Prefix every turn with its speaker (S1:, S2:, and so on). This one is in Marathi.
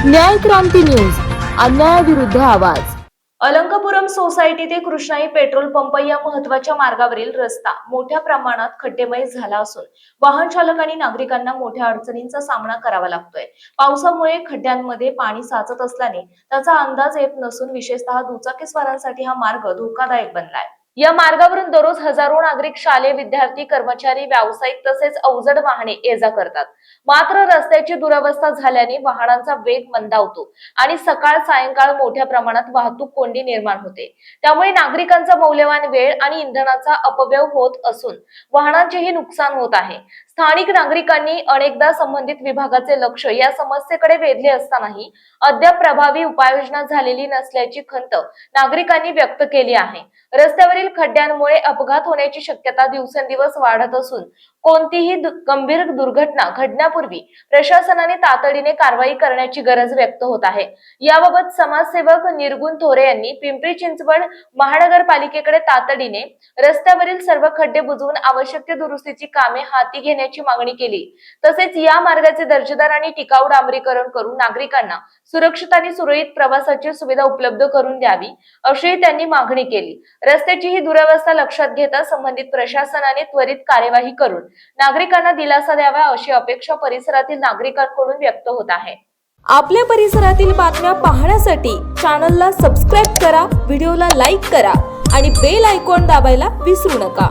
S1: न्याय क्रांती न्यूज, अन्यायाविरुद्ध आवाज।
S2: अलंकापुरम सोसायटी ते कृष्णाई पेट्रोल पंप या महत्त्वाच्या मार्गावरील रस्ता मोठ्या प्रमाणात खड्डेमय झाला असून वाहन चालक आणि नागरिकांना मोठ्या अडचणींचा सामना करावा लागतोय। पावसामुळे खड्ड्यांमध्ये पाणी साचत असल्याने त्याचा अंदाज येत नसून विशेषतः दुचाकीस्वारांसाठी हा मार्ग धोकादायक बनलाय। या मार्गावरून दररोज हजारो नागरिक, शालेय विद्यार्थी, कर्मचारी, व्यावसायिक तसेच अवजड वाहने ये-जा करतात। मात्र रस्त्याची दुरवस्था झाल्याने वाहनांचा वेग मंदावतो आणि सकाळ सायंकाळ मोठ्या प्रमाणात वाहतूक कोंडी निर्माण होते। त्यामुळे नागरिकांचा मौल्यवान वेळ आणि इंधनाचा अपव्यय होत असून वाहनांचेही नुकसान होत आहे। स्थानिक नागरिकांनी अनेकदा संबंधित विभागाचे लक्ष या समस्येकडे वेधले असतानाही अद्याप प्रभावी उपाययोजना झालेली नसल्याची खंत नागरिकांनी व्यक्त केली आहे। रस्त्यावरील खड्ड्यांमुळे अपघात होण्याची शक्यता दिवसेंदिवस वाढत असून कोणतीही गंभीर दुर्घटना घडण्यापूर्वी प्रशासनाने तातडीने कारवाई करण्याची गरज व्यक्त होत आहे। याबाबत समाजसेवक निर्गुण थोरे यांनी पिंपरी चिंचवड महानगरपालिकेकडे तातडीने रस्त्यावरील सर्व खड्डे बुजवून आवश्यक दुरुस्तीची कामे हाती घेण्याची मागणी केली। तसेच या मार्गाचे दर्जेदार आणि टिकाऊ डांबरीकरण करून नागरिकांना सुरक्षित आणि सुरळीत प्रवासाची सुविधा उपलब्ध करून द्यावी अशी त्यांनी मागणी केली। रस्त्याची ही दुरवस्था लक्षात घेता संबंधित प्रशासनाने त्वरित कार्यवाही करून नागरिकांना दिलासा द्यावा अशी अपेक्षा परिसरातील नागरिकांकडून व्यक्त होत आहे।
S1: आपल्या परिसरातील बातम्या पाहण्यासाठी चॅनलला सबस्क्राईब करा, व्हिडिओला लाईक करा आणि बेल आयकॉन दाबायला विसरू नका।